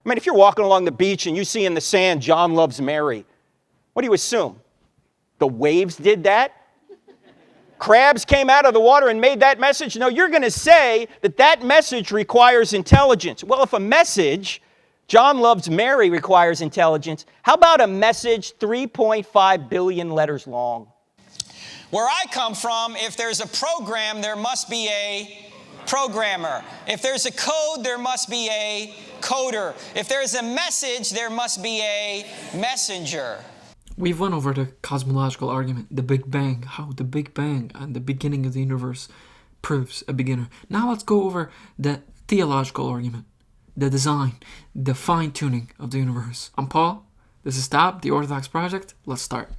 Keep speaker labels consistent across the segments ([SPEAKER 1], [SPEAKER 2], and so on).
[SPEAKER 1] I mean, if you're walking along the beach and you see in the sand, John loves Mary, what do you assume? The waves did that? Crabs came out of the water and made that message? No, you're going to say that that message requires intelligence. Well, if a message, John loves Mary, requires intelligence, how about a message 3.5 billion letters long?
[SPEAKER 2] Where I come from, if there's a program, there must be a programmer. If there's a code, there must be a coder. If there's a message, there must be a messenger.
[SPEAKER 3] We've went over the cosmological argument, the Big Bang, how the Big Bang and the beginning of the universe proves a beginner. Now let's go over the theological argument, the design, the fine-tuning of the universe. I'm Paul, this is Tab, the Orthodox Project. Let's start.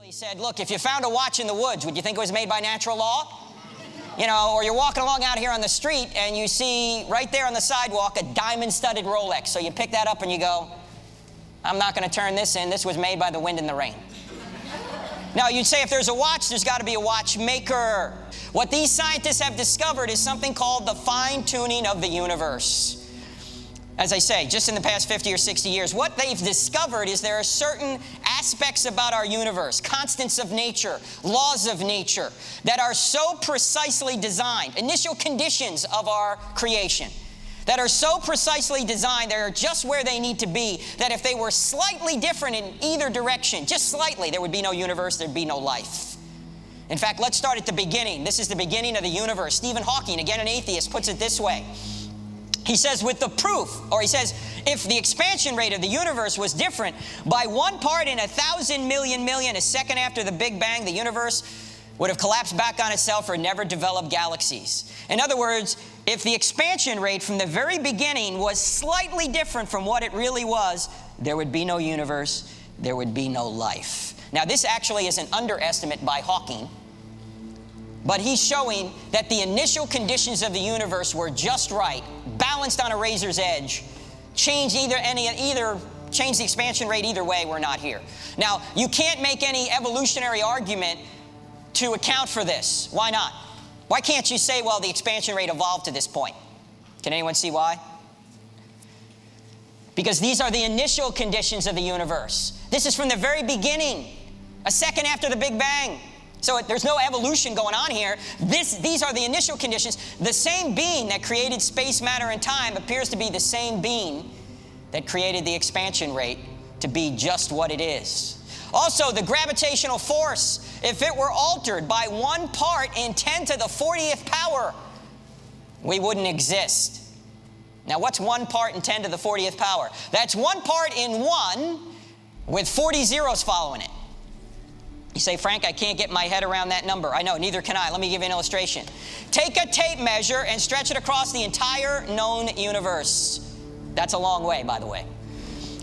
[SPEAKER 2] He said, look, if you found a watch in the woods, would you think it was made by natural law? You know, or you're walking along out here on the street and you see right there on the sidewalk a diamond-studded Rolex. So you pick that up and you go, I'm not going to turn this in. This was made by the wind and the rain. Now, you'd say if there's a watch, there's got to be a watchmaker. What these scientists have discovered is something called the fine-tuning of the universe. As I say, just in the past 50 or 60 years, what they've discovered is there are certain aspects about our universe, constants of nature, laws of nature, that are so precisely designed, initial conditions of our creation, that are so precisely designed, they're just where they need to be, that if they were slightly different in either direction, just slightly, there would be no universe, there'd be no life. In fact, let's start at the beginning. This is the beginning of the universe. Stephen Hawking, again an atheist, puts it this way. He says, with the proof, or he says, if the expansion rate of the universe was different by 1 part in 1,000 million million, a second after the Big Bang, the universe would have collapsed back on itself or never developed galaxies. In other words, if the expansion rate from the very beginning was slightly different from what it really was, there would be no universe, there would be no life. Now, this actually is an underestimate by Hawking, but he's showing that the initial conditions of the universe were just right, balanced on a razor's edge, change change the expansion rate either way, we're not here. Now, you can't make any evolutionary argument to account for this. Why not? Why can't you say, well, the expansion rate evolved to this point? Can anyone see why? Because these are the initial conditions of the universe. This is from the very beginning, a second after the Big Bang. So there's no evolution going on here. These are the initial conditions. The same being that created space, matter, and time appears to be the same being that created the expansion rate to be just what it is. Also, the gravitational force, if it were altered by 1 part in 10 to the 40th power, we wouldn't exist. Now, what's 1 part in 10 to the 40th power? That's 1 part in 1 with 40 zeros following it. You say, Frank, I can't get my head around that number. I know, neither can I. Let me give you an illustration. Take a tape measure and stretch it across the entire known universe. That's a long way, by the way.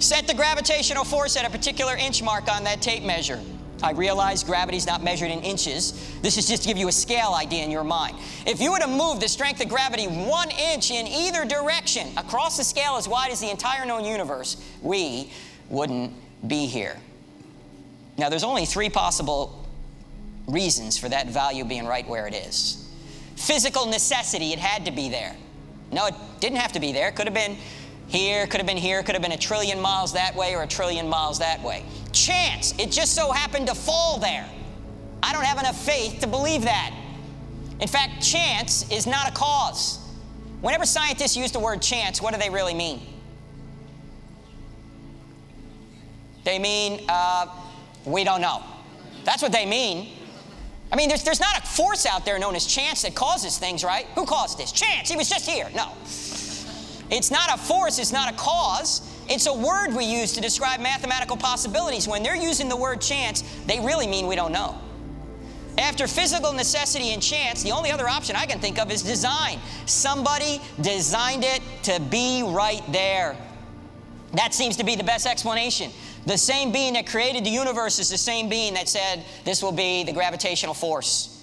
[SPEAKER 2] Set the gravitational force at a particular inch mark on that tape measure. I realize gravity's not measured in inches. This is just to give you a scale idea in your mind. If you were to move the strength of gravity 1 inch in either direction, across the scale as wide as the entire known universe, we wouldn't be here. Now, there's only 3 possible reasons for that value being right where it is. Physical necessity, it had to be there. No, it didn't have to be there. It could have been here, could have been here, could have been 1 trillion miles that way or 1 trillion miles that way. Chance, it just so happened to fall there. I don't have enough faith to believe that. In fact, chance is not a cause. Whenever scientists use the word chance, what do they really mean? They mean, we don't know. That's what they mean. I mean, there's not a force out there known as chance that causes things, right? Who caused this? Chance, he was just here. No. It's not a force, it's not a cause. It's a word we use to describe mathematical possibilities. When they're using the word chance, they really mean we don't know. After physical necessity and chance, the only other option I can think of is design. Somebody designed it to be right there. That seems to be the best explanation. The same being that created the universe is the same being that said, this will be the gravitational force.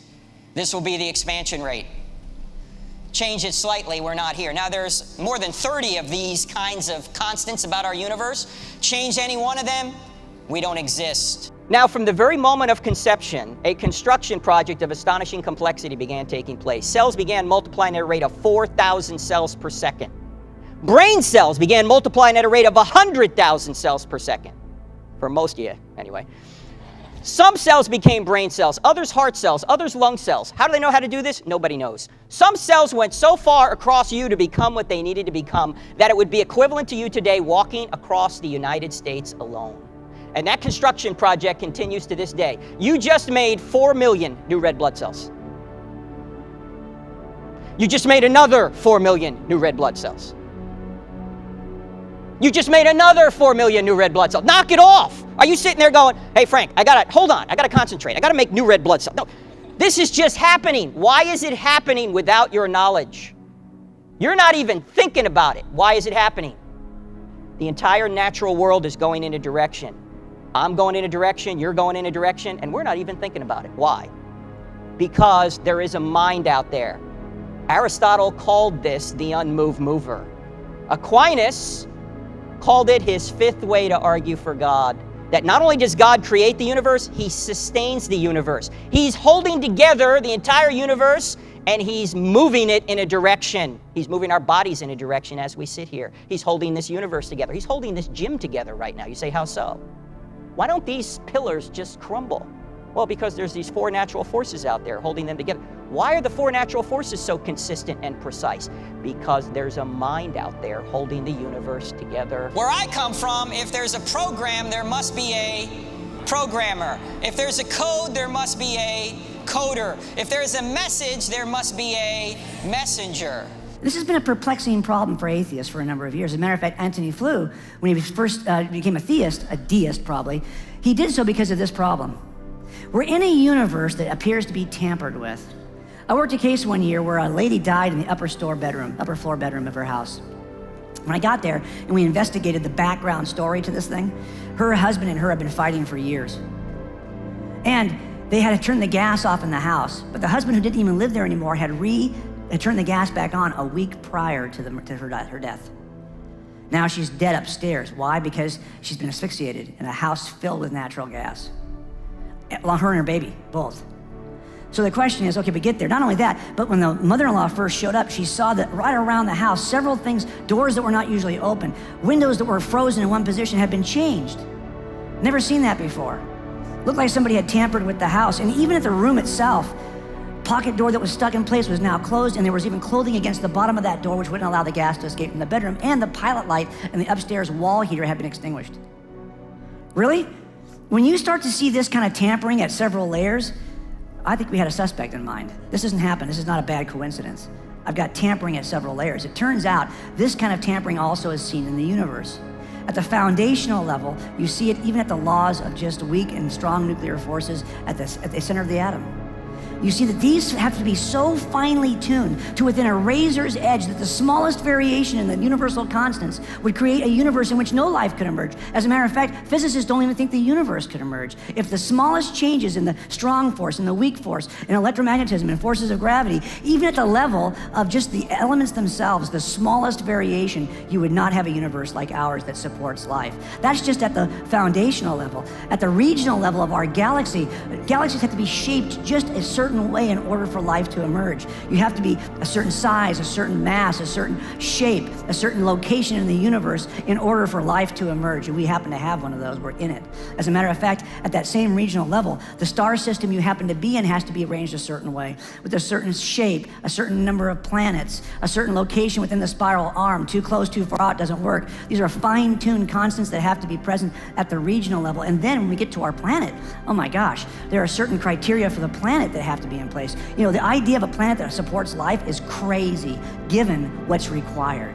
[SPEAKER 2] This will be the expansion rate. Change it slightly, we're not here. Now, there's more than 30 of these kinds of constants about our universe. Change any one of them, we don't exist. Now, from the very moment of conception, a construction project of astonishing complexity began taking place. Cells began multiplying at a rate of 4,000 cells per second. Brain cells began multiplying at a rate of 100,000 cells per second. For most of you, anyway. Some cells became brain cells, others heart cells, others lung cells. How do they know how to do this? Nobody knows. Some cells went so far across you to become what they needed to become that it would be equivalent to you today walking across the United States alone. And that construction project continues to this day. You just made 4 million new red blood cells. You just made another 4 million new red blood cells. You just made another 4 million new red blood cells. Knock it off. Are you sitting there going, hey, Frank, hold on, I gotta concentrate. I gotta make new red blood cells. No, this is just happening. Why is it happening without your knowledge? You're not even thinking about it. Why is it happening? The entire natural world is going in a direction. I'm going in a direction, you're going in a direction, and we're not even thinking about it. Why? Because there is a mind out there. Aristotle called this the unmoved mover. Aquinas called it his fifth way to argue for God. That not only does God create the universe, he sustains the universe. He's holding together the entire universe, and he's moving it in a direction. He's moving our bodies in a direction as we sit here. He's holding this universe together. He's holding this gym together right now. You say, how so? Why don't these pillars just crumble? Well, because there's these 4 natural forces out there holding them together. Why are the 4 natural forces so consistent and precise? Because there's a mind out there holding the universe together.
[SPEAKER 4] Where I come from, if there's a program, there must be a programmer. If there's a code, there must be a coder. If there's a message, there must be a messenger.
[SPEAKER 5] This has been a perplexing problem for atheists for a number of years. As a matter of fact, Antony Flew, when he first became a theist, a deist probably, he did so because of this problem. We're in a universe that appears to be tampered with. I worked a case one year where a lady died in the upper floor bedroom of her house. When I got there and we investigated the background story to this thing, her husband and her had been fighting for years. And they had to turn the gas off in the house, but the husband, who didn't even live there anymore, had turned the gas back on a week prior to her death. Now she's dead upstairs. Why? Because she's been asphyxiated in a house filled with natural gas. Well, her and her baby, both. So the question is, okay, we get there. Not only that, but when the mother-in-law first showed up, she saw that right around the house, several things, doors that were not usually open, windows that were frozen in one position had been changed. Never seen that before. Looked like somebody had tampered with the house. And even at the room itself, pocket door that was stuck in place was now closed, and there was even clothing against the bottom of that door which wouldn't allow the gas to escape from the bedroom, and the pilot light and the upstairs wall heater had been extinguished. Really? When you start to see this kind of tampering at several layers, I think we had a suspect in mind. This doesn't happen. This is not a bad coincidence. I've got tampering at several layers. It turns out this kind of tampering also is seen in the universe. At the foundational level, you see it even at the laws of just weak and strong nuclear forces at the center of the atom. You see that these have to be so finely tuned to within a razor's edge that the smallest variation in the universal constants would create a universe in which no life could emerge. As a matter of fact, physicists don't even think the universe could emerge. If the smallest changes in the strong force and the weak force, in electromagnetism and forces of gravity, even at the level of just the elements themselves, the smallest variation, you would not have a universe like ours that supports life. That's just at the foundational level. At the regional level of our galaxy, galaxies have to be shaped just a certain way in order for life to emerge. You have to be a certain size, a certain mass, a certain shape, a certain location in the universe in order for life to emerge. And we happen to have one of those. We're in it. As a matter of fact, at that same regional level, the star system you happen to be in has to be arranged a certain way, with a certain shape, a certain number of planets, a certain location within the spiral arm. Too close, too far out doesn't work. These are fine-tuned constants that have to be present at the regional level. And then when we get to our planet, oh my gosh, there are certain criteria for the planet that have to be in place. You know, the idea of a planet that supports life is crazy, given what's required.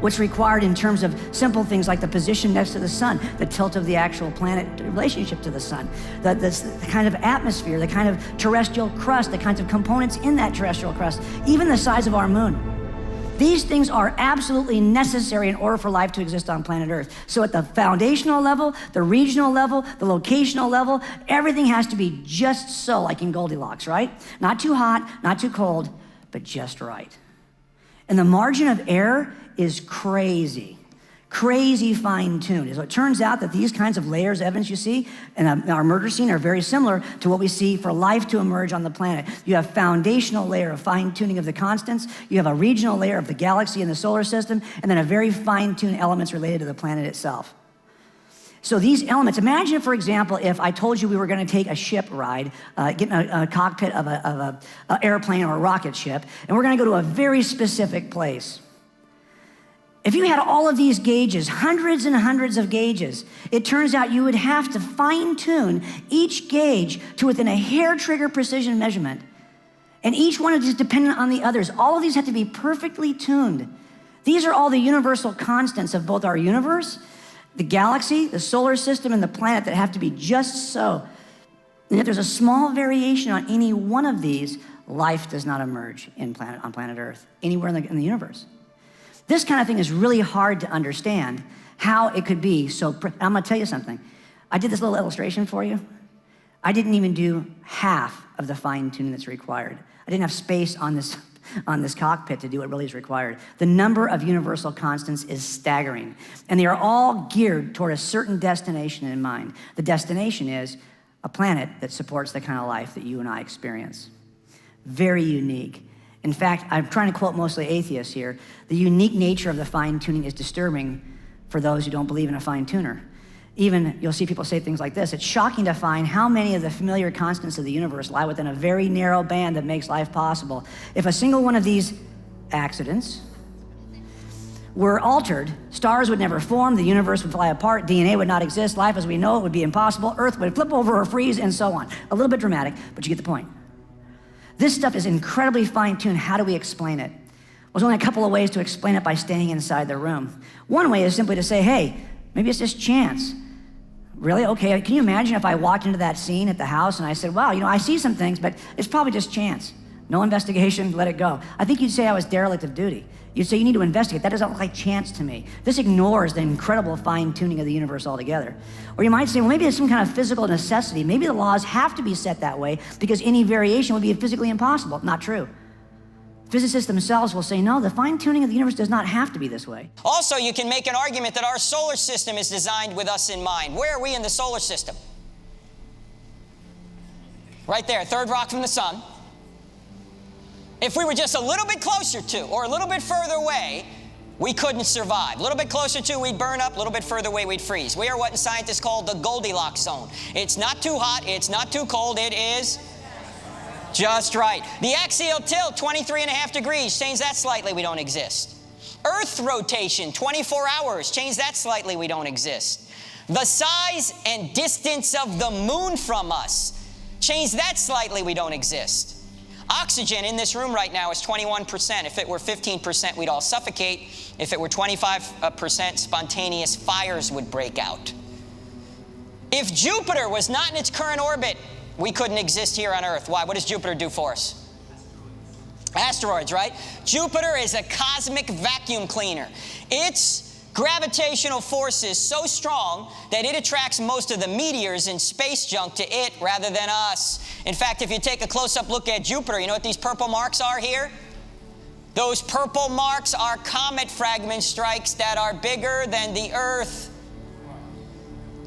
[SPEAKER 5] What's required in terms of simple things like the position next to the sun, the tilt of the actual planet relationship to the sun, the kind of atmosphere, the kind of terrestrial crust, the kinds of components in that terrestrial crust, even the size of our moon. These things are absolutely necessary in order for life to exist on planet Earth. So at the foundational level, the regional level, the locational level, everything has to be just so, like in Goldilocks, right? Not too hot, not too cold, but just right. And the margin of error is crazy. Crazy fine-tuned. So it turns out that these kinds of layers of evidence you see in our merger scene are very similar to what we see for life to emerge on the planet. You have foundational layer of fine-tuning of the constants, you have a regional layer of the galaxy and the solar system, and then a very fine-tuned elements related to the planet itself. So these elements, imagine, for example, if I told you we were going to take a ship ride, get in a cockpit of an airplane or a rocket ship, and we're going to go to a very specific place. If you had all of these gauges, hundreds and hundreds of gauges, it turns out you would have to fine-tune each gauge to within a hair-trigger precision measurement. And each one is dependent on the others. All of these have to be perfectly tuned. These are all the universal constants of both our universe, the galaxy, the solar system, and the planet that have to be just so. And if there's a small variation on any one of these, life does not emerge on planet Earth, anywhere in the universe. This kind of thing is really hard to understand how it could be so. I'm going to tell you something. I did this little illustration for you. I didn't even do half of the fine-tuning that's required. I didn't have space on this cockpit to do what really is required. The number of universal constants is staggering, and they are all geared toward a certain destination in mind. The destination is a planet that supports the kind of life that you and I experience. Very unique. In fact, I'm trying to quote mostly atheists here. The unique nature of the fine-tuning is disturbing for those who don't believe in a fine-tuner. Even, you'll see people say things like this: it's shocking to find how many of the familiar constants of the universe lie within a very narrow band that makes life possible. If a single one of these accidents were altered, stars would never form, the universe would fly apart, DNA would not exist, life as we know it would be impossible, Earth would flip over or freeze, and so on. A little bit dramatic, but you get the point. This stuff is incredibly fine-tuned. How do we explain it? Well, there's only a couple of ways to explain it by staying inside the room. One way is simply to say, hey, maybe it's just chance. Really? Okay, can you imagine if I walked into that scene at the house and I said, wow, I see some things, but it's probably just chance. No investigation, let it go. I think you'd say I was derelict of duty. You'd say you need to investigate. That doesn't look like chance to me. This ignores the incredible fine-tuning of the universe altogether. Or you might say, well, maybe it's some kind of physical necessity. Maybe the laws have to be set that way because any variation would be physically impossible. Not true. Physicists themselves will say, no, the fine-tuning of the universe does not have to be this way.
[SPEAKER 2] Also, you can make an argument that our solar system is designed with us in mind. Where are we in the solar system? Right there, third rock from the sun. If we were just a little bit closer to, or a little bit further away, we couldn't survive. A little bit closer to, we'd burn up. A little bit further away, we'd freeze. We are what scientists call the Goldilocks zone. It's not too hot, it's not too cold, it is just right. The axial tilt, 23.5 degrees. Change that slightly, we don't exist. Earth rotation, 24 hours. Change that slightly, we don't exist. The size and distance of the moon from us. Change that slightly, we don't exist. Oxygen in this room right now is 21%. If it were 15%, we'd all suffocate. If it were 25%, spontaneous fires would break out. If Jupiter was not in its current orbit, we couldn't exist here on Earth. Why? What does Jupiter do for us? Asteroids, right? Jupiter is a cosmic vacuum cleaner. Its gravitational force is so strong that it attracts most of the meteors and space junk to it rather than us. In fact, if you take a close-up look at Jupiter, you know what these purple marks are here? Those purple marks are comet fragment strikes that are bigger than the Earth.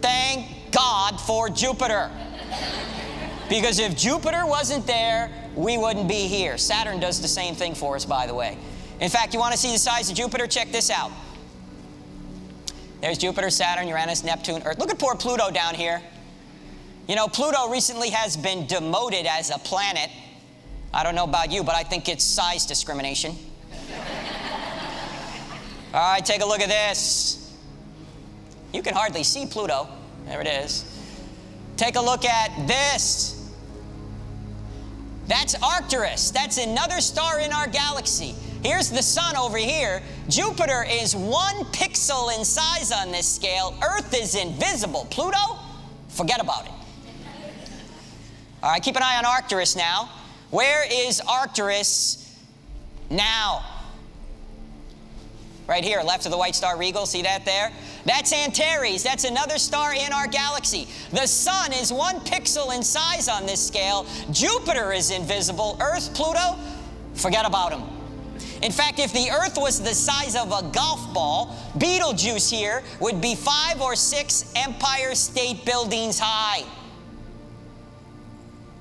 [SPEAKER 2] Thank God for Jupiter. Because if Jupiter wasn't there, we wouldn't be here. Saturn does the same thing for us, by the way. In fact, you want to see the size of Jupiter? Check this out. There's Jupiter, Saturn, Uranus, Neptune, Earth. Look at poor Pluto down here. You know, Pluto recently has been demoted as a planet. I don't know about you, but I think it's size discrimination. All right, take a look at this. You can hardly see Pluto. There it is. Take a look at this. That's Arcturus. That's another star in our galaxy. Here's the sun over here. Jupiter is 1 pixel in size on this scale. Earth is invisible. Pluto? Forget about it. All right, keep an eye on Arcturus now. Where is Arcturus now? Right here, left of the white star Regal. See that there? That's Antares. That's another star in our galaxy. The sun is 1 pixel in size on this scale. Jupiter is invisible. Earth, Pluto? Forget about him. In fact, if the Earth was the size of a golf ball, Beetlejuice here would be 5 or 6 Empire State Buildings high.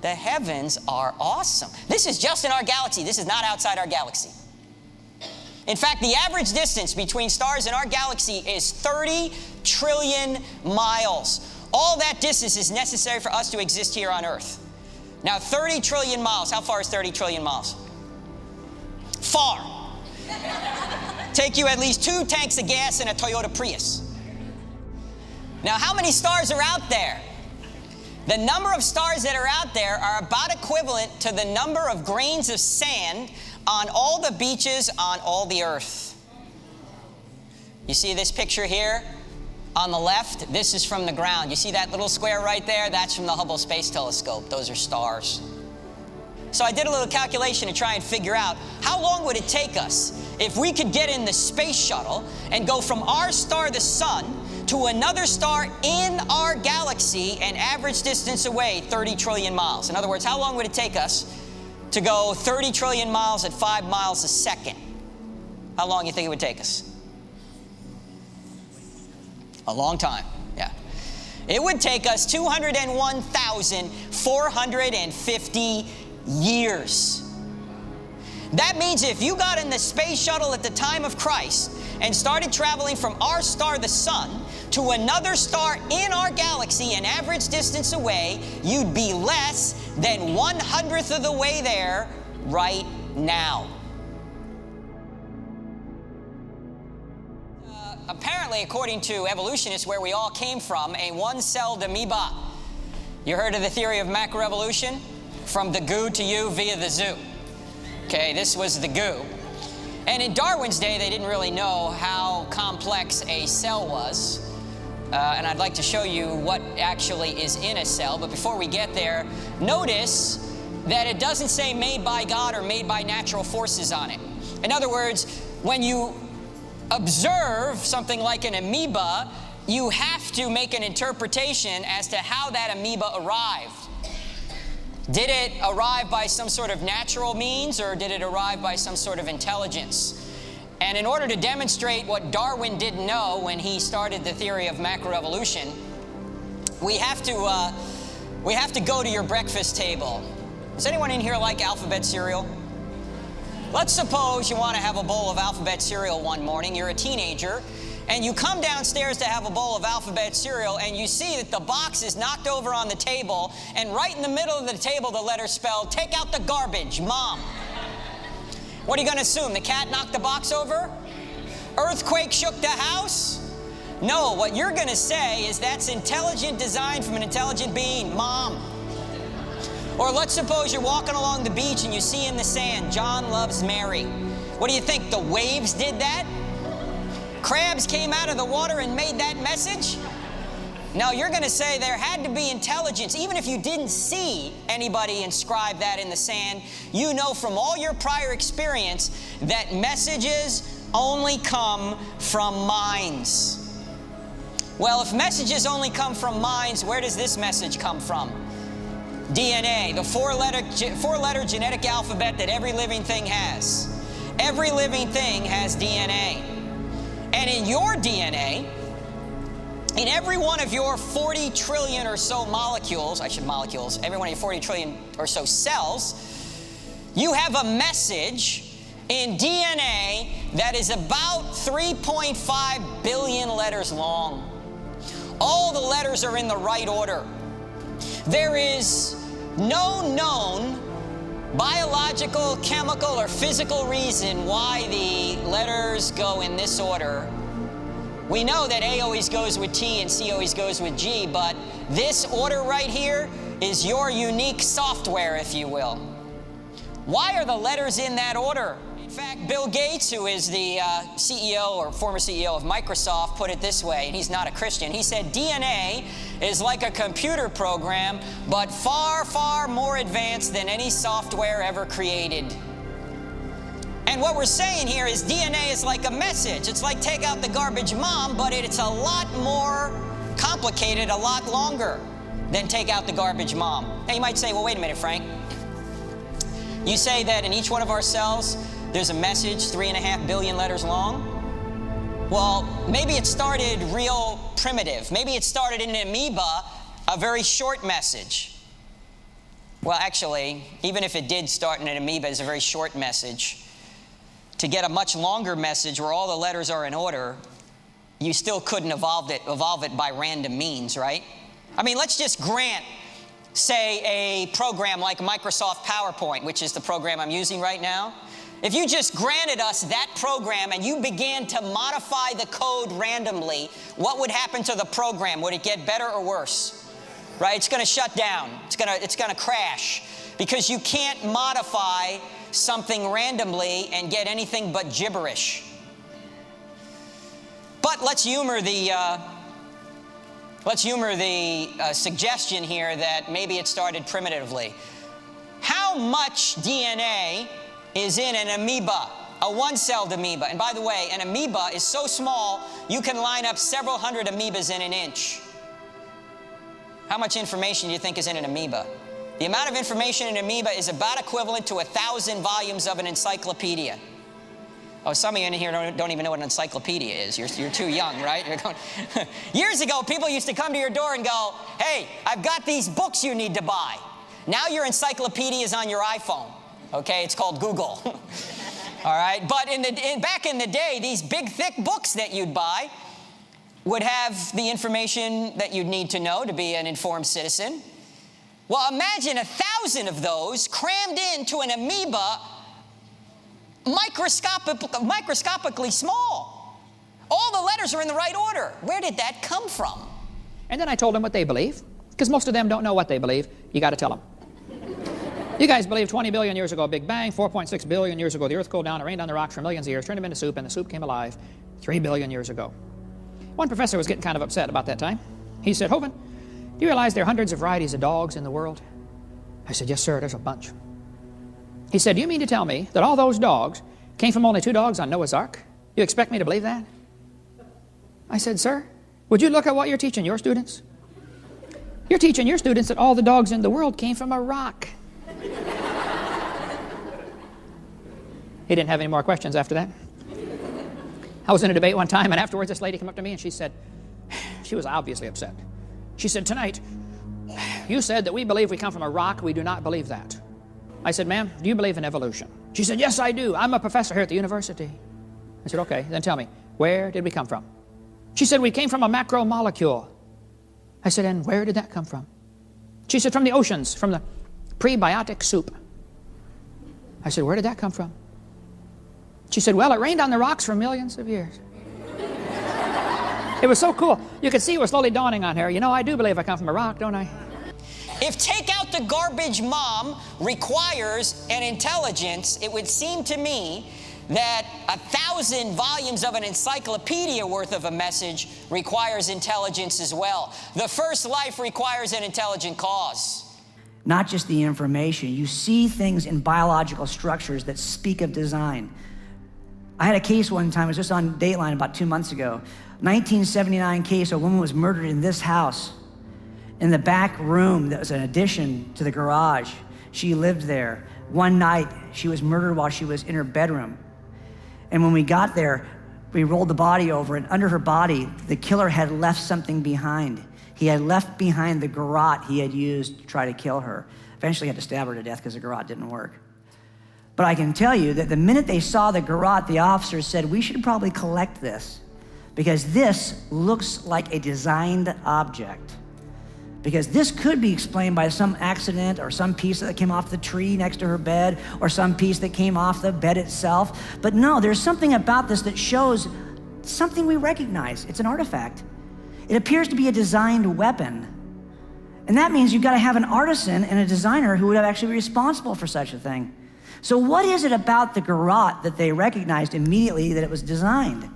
[SPEAKER 2] The heavens are awesome. This is just in our galaxy. This is not outside our galaxy. In fact, the average distance between stars in our galaxy is 30 trillion miles. All that distance is necessary for us to exist here on Earth. Now, 30 trillion miles. How far is 30 trillion miles? Far. Take you at least 2 tanks of gas in a Toyota Prius. Now, how many stars are out there? The number of stars that are out there are about equivalent to the number of grains of sand on all the beaches on all the Earth. You see this picture here? On the left, this is from the ground. You see that little square right there? That's from the Hubble Space Telescope. Those are stars. So I did a little calculation to try and figure out how long would it take us if we could get in the space shuttle and go from our star, the sun, to another star in our galaxy, an average distance away, 30 trillion miles. In other words, how long would it take us to go 30 trillion miles at 5 miles a second? How long do you think it would take us? A long time, yeah. It would take us 201,450 years. That means if you got in the space shuttle at the time of Christ and started traveling from our star, the sun, to another star in our galaxy, an average distance away, you'd be less than 1/100th of the way there right now. Apparently, according to evolutionists, where we all came from, a one-celled amoeba. You heard of the theory of macroevolution? From the goo to you via the zoo. Okay, this was the goo. And in Darwin's day, they didn't really know how complex a cell was. And I'd like to show you what actually is in a cell. But before we get there, notice that it doesn't say made by God or made by natural forces on it. In other words, when you observe something like an amoeba, you have to make an interpretation as to how that amoeba arrived. Did it arrive by some sort of natural means, or did it arrive by some sort of intelligence? And in order to demonstrate what Darwin didn't know when he started the theory of macroevolution, we have to go to your breakfast table. Does anyone in here like alphabet cereal? Let's suppose you want to have a bowl of alphabet cereal one morning. You're a teenager, and you come downstairs to have a bowl of alphabet cereal, and you see that the box is knocked over on the table, and right in the middle of the table, the letter spelled, "Take out the garbage, Mom." What are you going to assume? The cat knocked the box over? Earthquake shook the house? No, what you're going to say is that's intelligent design from an intelligent being, Mom. Or let's suppose you're walking along the beach and you see in the sand, "John loves Mary." What do you think? The waves did that? Crabs came out of the water and made that message? No, you're going to say there had to be intelligence. Even if you didn't see anybody inscribe that in the sand, you know from all your prior experience that messages only come from minds. Well, if messages only come from minds, where does this message come from? DNA, the four-letter genetic alphabet that every living thing has. Every living thing has DNA. And in your DNA, in every one of your 40 trillion or so molecules, every one of your 40 trillion or so cells, you have a message in DNA that is about 3.5 billion letters long. All the letters are in the right order. There is no known biological, chemical, or physical reason why the letters go in this order. We know that A always goes with T and C always goes with G, but this order right here is your unique software, if you will. Why are the letters in that order? In fact, Bill Gates, who is the CEO or former CEO of Microsoft, put it this way, and he's not a Christian. He said, DNA is like a computer program, but far, far more advanced than any software ever created. And what we're saying here is DNA is like a message. It's like take out the garbage, Mom, but it's a lot more complicated, a lot longer than take out the garbage, Mom. Now you might say, well, wait a minute, Frank. You say that in each one of our cells, there's a message 3.5 billion letters long? Well, maybe it started real primitive. Maybe it started in an amoeba, a very short message. Well, actually, even if it did start in an amoeba as a very short message, to get a much longer message where all the letters are in order, you still couldn't evolve it by random means, right? I mean, let's just grant, say, a program like Microsoft PowerPoint, which is the program I'm using right now. If you just granted us that program and you began to modify the code randomly, what would happen to the program? Would it get better or worse? Right? It's going to shut down. It's going to crash because you can't modify something randomly and get anything but gibberish. But let's humor the suggestion here that maybe it started primitively. How much DNA is in an amoeba, a one-celled amoeba? And by the way, an amoeba is so small, you can line up several hundred amoebas in an inch. How much information do you think is in an amoeba? The amount of information in an amoeba is about equivalent to 1,000 volumes of an encyclopedia. Oh, some of you in here don't even know what an encyclopedia is. You're too young, right? You're going Years ago, people used to come to your door and go, hey, I've got these books you need to buy. Now your encyclopedia is on your iPhone. Okay, it's called Google. All right, but back in the day, these big, thick books that you'd buy would have the information that you'd need to know to be an informed citizen. Well, imagine 1,000 of those crammed into an amoeba, microscopically small. All the letters are in the right order. Where did that come from?
[SPEAKER 6] And then I told them what they believe, because most of them don't know what they believe. You got to tell them. You guys believe 20 billion years ago, Big Bang, 4.6 billion years ago, the earth cooled down, it rained on the rocks for millions of years, turned them into soup, and the soup came alive 3 billion years ago. One professor was getting kind of upset about that time. He said, Hovind, do you realize there are hundreds of varieties of dogs in the world? I said, yes, sir, there's a bunch. He said, do you mean to tell me that all those dogs came from only 2 dogs on Noah's Ark? You expect me to believe that? I said, sir, would you look at what you're teaching your students? You're teaching your students that all the dogs in the world came from a rock. He didn't have any more questions after that. I was in a debate one time, and afterwards this lady came up to me and she said, she was obviously upset. She said, tonight, you said that we believe we come from a rock. We do not believe that. I said, ma'am, do you believe in evolution? She said, yes, I do. I'm a professor here at the university. I said, okay, then tell me, where did we come from? She said, we came from a macromolecule. I said, and where did that come from? She said, from the oceans, from the prebiotic soup. I said, where did that come from? She said, well, it rained on the rocks for millions of years. It was so cool. You could see it was slowly dawning on her. You know, I do believe I come from a rock, don't I?
[SPEAKER 2] If take out the garbage mom requires an intelligence, it would seem to me that 1,000 volumes of an encyclopedia worth of a message requires intelligence as well. The first life requires an intelligent cause.
[SPEAKER 5] Not just the information. You see things in biological structures that speak of design. I had a case one time, it was just on Dateline about 2 months ago. 1979 case, a woman was murdered in this house. In the back room that was an addition to the garage. She lived there. One night, she was murdered while she was in her bedroom. And when we got there, we rolled the body over, and under her body, the killer had left something behind. He had left behind the garrote he had used to try to kill her. Eventually had to stab her to death because the garrote didn't work. But I can tell you that the minute they saw the garrote, the officers said, we should probably collect this because this looks like a designed object. Because this could be explained by some accident or some piece that came off the tree next to her bed or some piece that came off the bed itself. But no, there's something about this that shows something we recognize. It's an artifact. It appears to be a designed weapon. And that means you've got to have an artisan and a designer who would actually be responsible for such a thing. So what is it about the garrote that they recognized immediately that it was designed?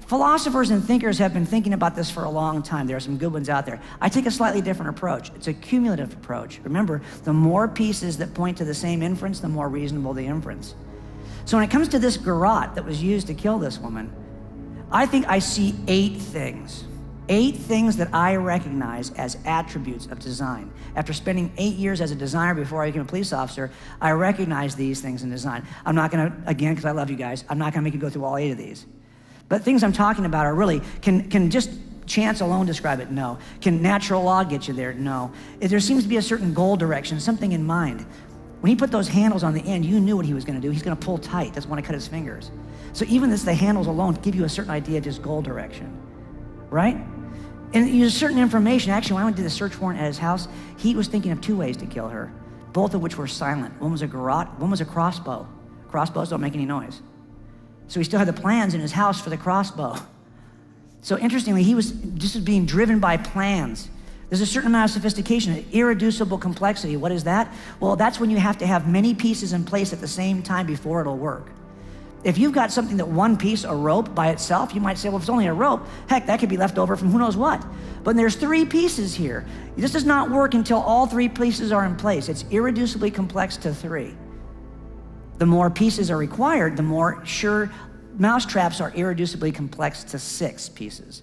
[SPEAKER 5] Philosophers and thinkers have been thinking about this for a long time. There are some good ones out there. I take a slightly different approach. It's a cumulative approach. Remember, the more pieces that point to the same inference, the more reasonable the inference. So when it comes to this garrote that was used to kill this woman, I think I see 8 things. 8 things that I recognize as attributes of design. After spending 8 years as a designer before I became a police officer, I recognize these things in design. I'm not gonna, again, because I love you guys, I'm not gonna make you go through all 8 of these. But things I'm talking about are really, can just chance alone describe it? No. Can natural law get you there? No. There seems to be a certain goal direction, something in mind. When he put those handles on the end, you knew what he was gonna do. He's gonna pull tight. That's when I cut his fingers. So even the handles alone give you a certain idea of just goal direction, right? And there's certain information. Actually, when I went to the search warrant at his house, he was thinking of 2 ways to kill her, both of which were silent. One was a garrote, one was a crossbow. Crossbows don't make any noise. So he still had the plans in his house for the crossbow. So interestingly, he was just being driven by plans. There's a certain amount of sophistication, an irreducible complexity. What is that? Well, that's when you have to have many pieces in place at the same time before it'll work. If you've got something that one piece, a rope by itself, you might say, well, if it's only a rope, heck, that could be left over from who knows what. But there's 3 pieces here. This does not work until all 3 pieces are in place. It's irreducibly complex to 3. The more pieces are required, the more sure mousetraps are irreducibly complex to 6 pieces.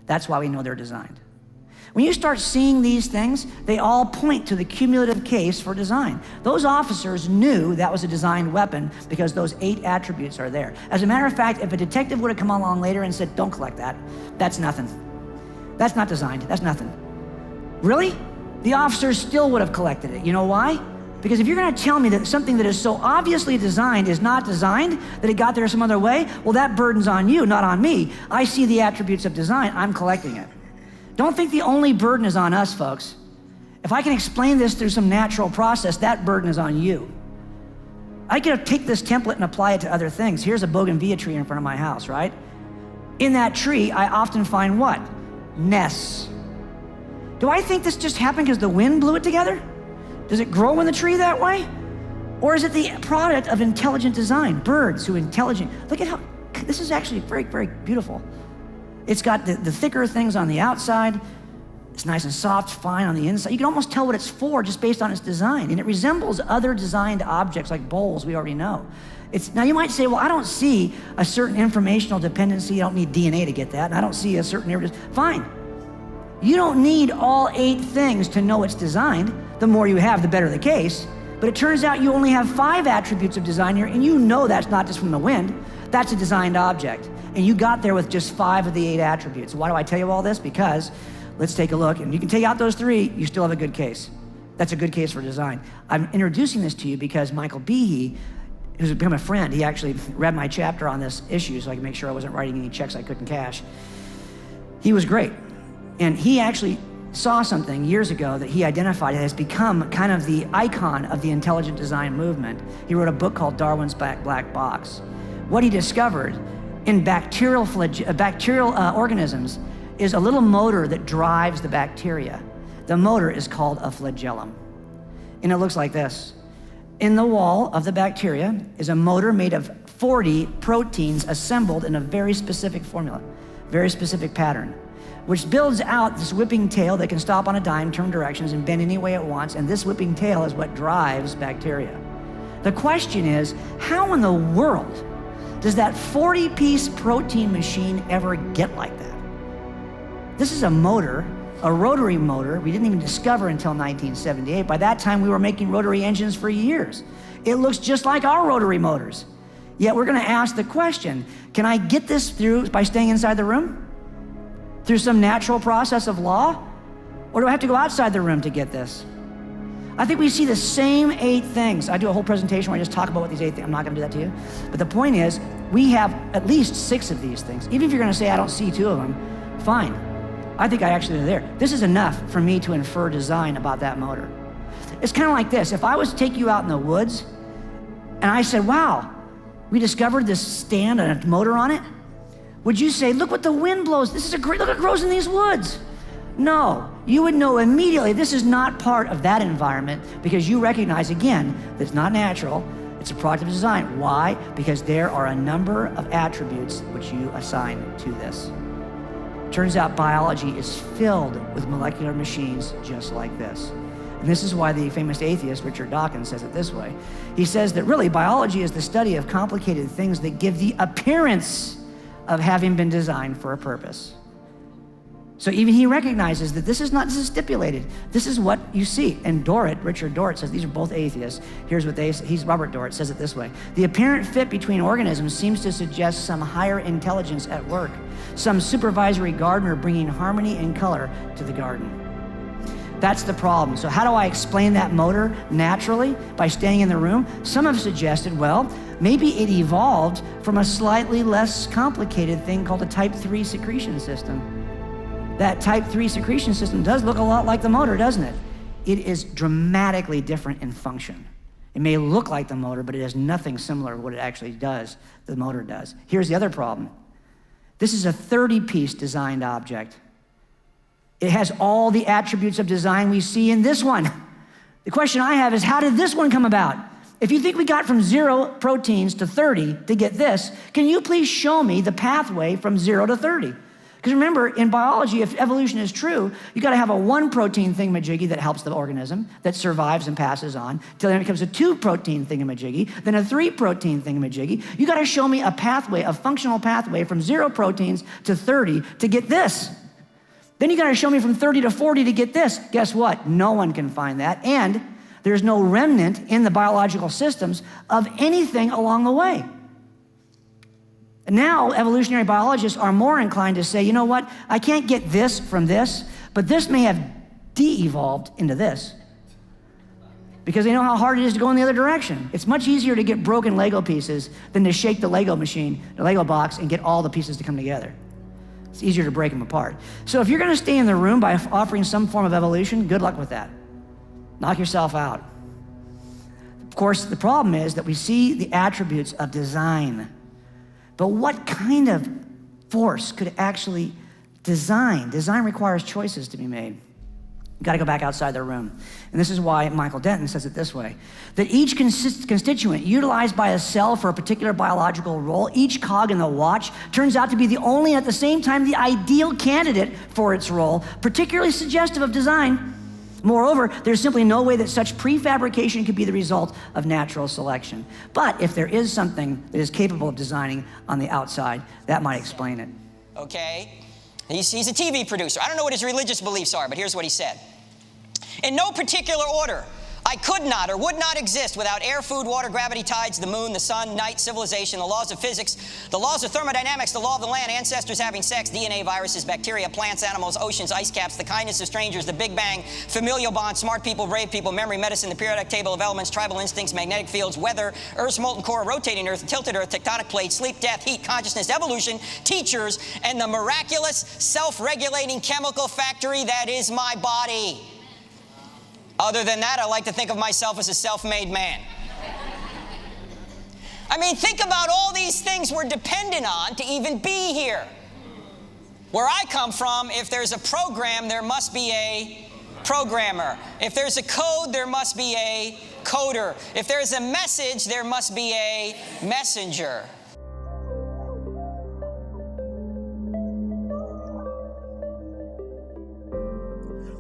[SPEAKER 5] That's why we know they're designed. When you start seeing these things, they all point to the cumulative case for design. Those officers knew that was a designed weapon because those 8 attributes are there. As a matter of fact, if a detective would have come along later and said, don't collect that, that's nothing. That's not designed, that's nothing. Really? The officers still would have collected it. You know why? Because if you're gonna tell me that something that is so obviously designed is not designed, that it got there some other way, well, that burden's on you, not on me. I see the attributes of design, I'm collecting it. Don't think the only burden is on us, folks. If I can explain this through some natural process, that burden is on you. I could take this template and apply it to other things. Here's a bougainvillea tree in front of my house, right? In that tree, I often find what? Nests. Do I think this just happened because the wind blew it together? Does it grow in the tree that way? Or is it the product of intelligent design? Birds who intelligent, look at how, this is actually very, very beautiful. It's got the thicker things on the outside. It's nice and soft, fine on the inside. You can almost tell what it's for just based on its design. And it resembles other designed objects like bowls we already know. Now you might say, well, I don't see a certain informational dependency. I don't need DNA to get that. And I don't see a certain, fine. You don't need all 8 things to know it's designed. The more you have, the better the case. But it turns out you only have 5 attributes of design here, and you know that's not just from the wind. That's a designed object. And you got there with just 5 of the 8 attributes. Why do I tell you all this? Because let's take a look, and you can take out those 3, you still have a good case. That's a good case for design. I'm introducing this to you because Michael Behe, who's become a friend, he actually read my chapter on this issue so I could make sure I wasn't writing any checks I couldn't cash. He was great. And he actually saw something years ago that he identified as become kind of the icon of the intelligent design movement. He wrote a book called Darwin's Black Box. What he discovered in bacterial organisms is a little motor that drives the bacteria. The motor is called a flagellum. And it looks like this. In the wall of the bacteria is a motor made of 40 proteins assembled in a very specific formula, very specific pattern, which builds out this whipping tail that can stop on a dime, turn directions, and bend any way it wants, and this whipping tail is what drives bacteria. The question is, how in the world does that 40-piece protein machine ever get like that? This is a motor, a rotary motor we didn't even discover until 1978. By that time, we were making rotary engines for years. It looks just like our rotary motors. Yet we're gonna ask the question, can I get this through by staying inside the room? Through some natural process of law? Or do I have to go outside the room to get this? I think we see the same 8 things. I do a whole presentation where I just talk about what these 8 things, I'm not gonna do that to you. But the point is, we have at least 6 of these things. Even if you're gonna say I don't see 2 of them, fine. I think I actually are there. This is enough for me to infer design about that motor. It's kind of like this. If I was to take you out in the woods and I said, wow, we discovered this stand and a motor on it, would you say, look what the wind blows. This is a great, look what grows in these woods. No, you would know immediately this is not part of that environment because you recognize again that it's not natural, it's a product of design. Why? Because there are a number of attributes which you assign to this. Turns out biology is filled with molecular machines just like this. And this is why the famous atheist, Richard Dawkins, says it this way. He says that really biology is the study of complicated things that give the appearance of having been designed for a purpose. So even he recognizes that this is stipulated. This is what you see. And Richard Dorrit says, these are both atheists. Here's what they say. Robert Dorrit says it this way. The apparent fit between organisms seems to suggest some higher intelligence at work, some supervisory gardener bringing harmony and color to the garden. That's the problem. So how do I explain that motor naturally? By staying in the room? Some have suggested, well, maybe it evolved from a slightly less complicated thing called a type 3 secretion system. That type 3 secretion system does look a lot like the motor, doesn't it? It is dramatically different in function. It may look like the motor, but it has nothing similar to what it actually does, the motor does. Here's the other problem. This is a 30-piece designed object. It has all the attributes of design we see in this one. The question I have is, how did this one come about? If you think we got from 0 proteins to 30 to get this, can you please show me the pathway from 0 to 30? Because remember, in biology, if evolution is true, you got to have a 1 protein thingamajiggy that helps the organism, that survives and passes on, till then it becomes a 2 protein thingamajiggy, then a 3 protein thingamajiggy. You got to show me a pathway, a functional pathway from 0 proteins to 30 to get this. Then you got to show me from 30 to 40 to get this. Guess what? No one can find that. And there's no remnant in the biological systems of anything along the way. Now, evolutionary biologists are more inclined to say, you know what, I can't get this from this, but this may have de-evolved into this. Because they know how hard it is to go in the other direction. It's much easier to get broken Lego pieces than to shake the Lego machine, the Lego box, and get all the pieces to come together. It's easier to break them apart. So if you're gonna stay in the room by offering some form of evolution, good luck with that. Knock yourself out. Of course, the problem is that we see the attributes of design. But what kind of force could actually design? Design requires choices to be made. You've got to go back outside the room. And this is why Michael Denton says it this way, that each constituent utilized by a cell for a particular biological role, each cog in the watch, turns out to be the only, at the same time, the ideal candidate for its role, particularly suggestive of design. Moreover, there's simply no way that such prefabrication could be the result of natural selection. But if there is something that is capable of designing on the outside, that might explain it.
[SPEAKER 2] Okay? He's a TV producer. I don't know what his religious beliefs are, but here's what he said. In no particular order, I could not or would not exist without air, food, water, gravity, tides, the moon, the sun, night, civilization, the laws of physics, the laws of thermodynamics, the law of the land, ancestors having sex, DNA, viruses, bacteria, plants, animals, oceans, ice caps, the kindness of strangers, the Big Bang, familial bonds, smart people, brave people, memory, medicine, the periodic table of elements, tribal instincts, magnetic fields, weather, Earth's molten core, rotating Earth, tilted Earth, tectonic plates, sleep, death, heat, consciousness, evolution, teachers, and the miraculous, self-regulating chemical factory that is my body. Other than that, I like to think of myself as a self-made man. I mean, think about all these things we're dependent on to even be here. Where I come from, if there's a program, there must be a programmer. If there's a code, there must be a coder. If there's a message, there must be a messenger.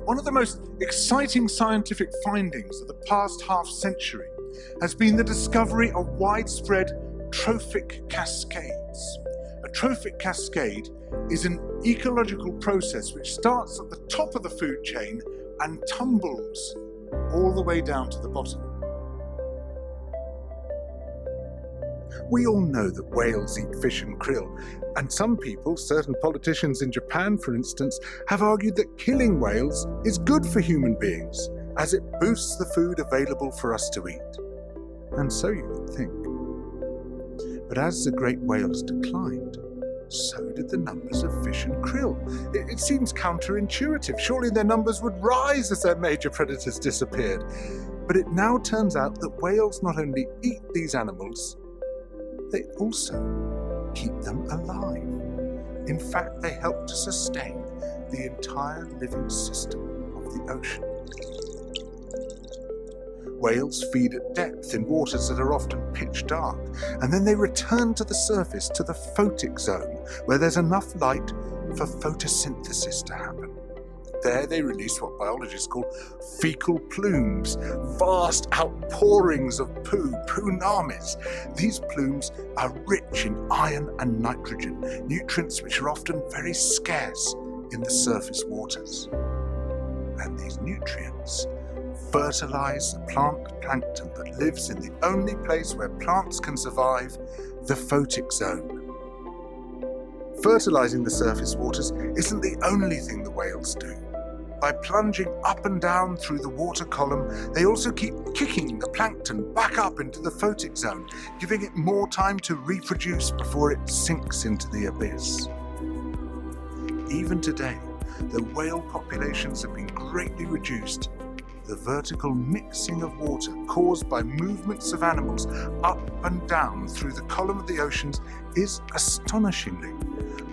[SPEAKER 7] One of the most exciting scientific findings of the past half-century has been the discovery of widespread trophic cascades. A trophic cascade is an ecological process which starts at the top of the food chain and tumbles all the way down to the bottom. We all know that whales eat fish and krill, and some people, certain politicians in Japan for instance, have argued that killing whales is good for human beings, as it boosts the food available for us to eat. And so you would think. But as the great whales declined, so did the numbers of fish and krill. It seems counterintuitive. Surely their numbers would rise as their major predators disappeared. But it now turns out that whales not only eat these animals, they also keep them alive. In fact, they help to sustain the entire living system of the ocean. Whales feed at depth in waters that are often pitch dark, and then they return to the surface to the photic zone, where there's enough light for photosynthesis to happen. There they release what biologists call fecal plumes, vast outpourings of poo, punamis. These plumes are rich in iron and nitrogen, nutrients which are often very scarce in the surface waters. And these nutrients fertilize the plant plankton that lives in the only place where plants can survive, the photic zone. Fertilizing the surface waters isn't the only thing the whales do. By plunging up and down through the water column, they also keep kicking the plankton back up into the photic zone, giving it more time to reproduce before it sinks into the abyss. Even today, the whale populations have been greatly reduced. The vertical mixing of water caused by movements of animals up and down through the column of the oceans is astonishingly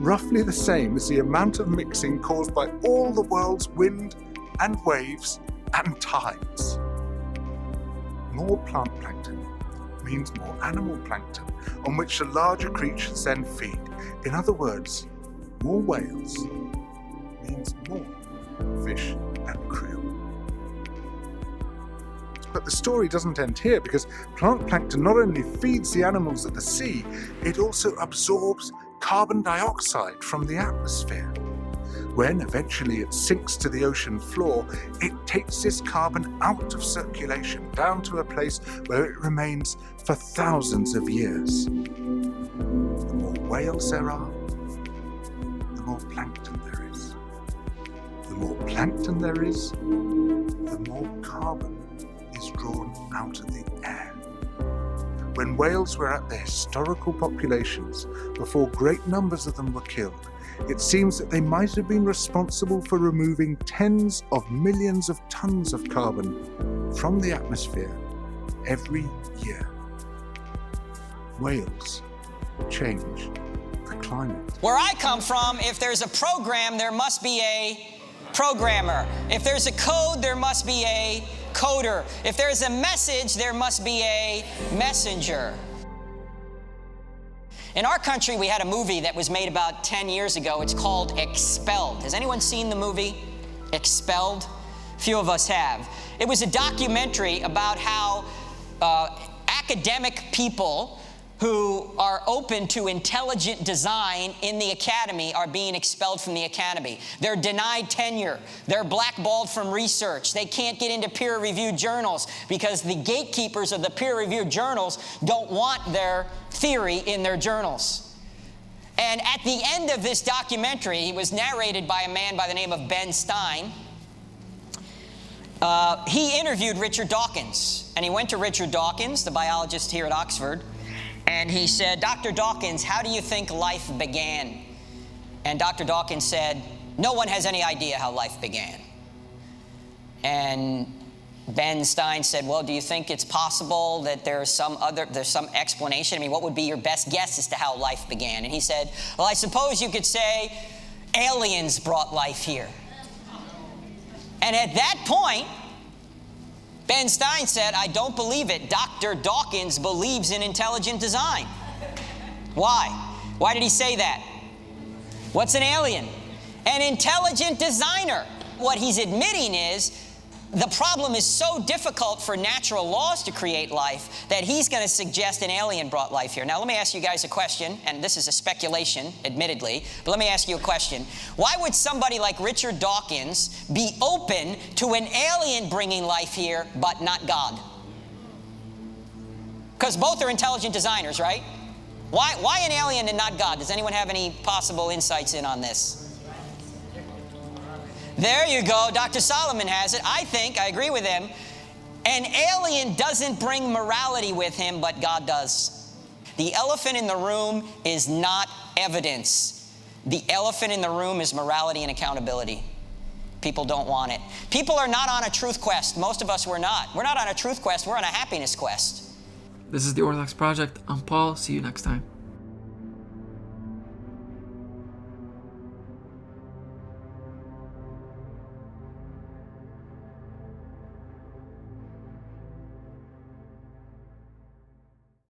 [SPEAKER 7] roughly the same as the amount of mixing caused by all the world's wind and waves and tides. More plant plankton means more animal plankton, on which the larger creatures then feed. In other words, more whales means more fish and krill. But the story doesn't end here, because plant plankton not only feeds the animals of the sea, it also absorbs carbon dioxide from the atmosphere. When eventually it sinks to the ocean floor, it takes this carbon out of circulation down to a place where it remains for thousands of years. The more whales there are, the more plankton there is. The more plankton there is, the more carbon is drawn out of the air. When whales were at their historical populations, before great numbers of them were killed, it seems that they might have been responsible for removing tens of millions of tons of carbon from the atmosphere every year. Whales change the climate.
[SPEAKER 2] Where I come from, if there's a program, there must be a programmer. If there's a code, there must be a coder. If there's a message, there must be a messenger. In our country, we had a movie that was made about 10 years ago. It's called Expelled. Has anyone seen the movie Expelled? A few of us have. It was a documentary about how academic people who are open to intelligent design in the academy are being expelled from the academy. They're denied tenure. They're blackballed from research. They can't get into peer-reviewed journals because the gatekeepers of the peer-reviewed journals don't want their theory in their journals. And at the end of this documentary, it was narrated by a man by the name of Ben Stein. He interviewed Richard Dawkins, and he went to Richard Dawkins, the biologist here at Oxford, and he said, "Dr. Dawkins, how do you think life began?" And Dr. Dawkins said, "No one has any idea how life began." And Ben Stein said, "Well, do you think it's possible that there's some explanation? I mean, what would be your best guess as to how life began?" And he said, "Well, I suppose you could say aliens brought life here." And at that point, Ben Stein said, "I don't believe it. Dr. Dawkins believes in intelligent design." Why? Why did he say that? What's an alien? An intelligent designer. What he's admitting is the problem is so difficult for natural laws to create life that he's going to suggest an alien brought life here. Now, let me ask you guys a question, and this is a speculation, admittedly, but let me ask you a question. Why would somebody like Richard Dawkins be open to an alien bringing life here, but not God? Because both are intelligent designers, right? Why an alien and not God? Does anyone have any possible insights in on this? There you go. Dr. Solomon has it. I agree with him, an alien doesn't bring morality with him, but God does. The elephant in the room is not evidence. The elephant in the room is morality and accountability. People don't want it. People are not on a truth quest. Most of us were not. We're not on a truth quest. We're on a happiness quest.
[SPEAKER 3] This is the Orthodox Project. I'm Paul. See you next time.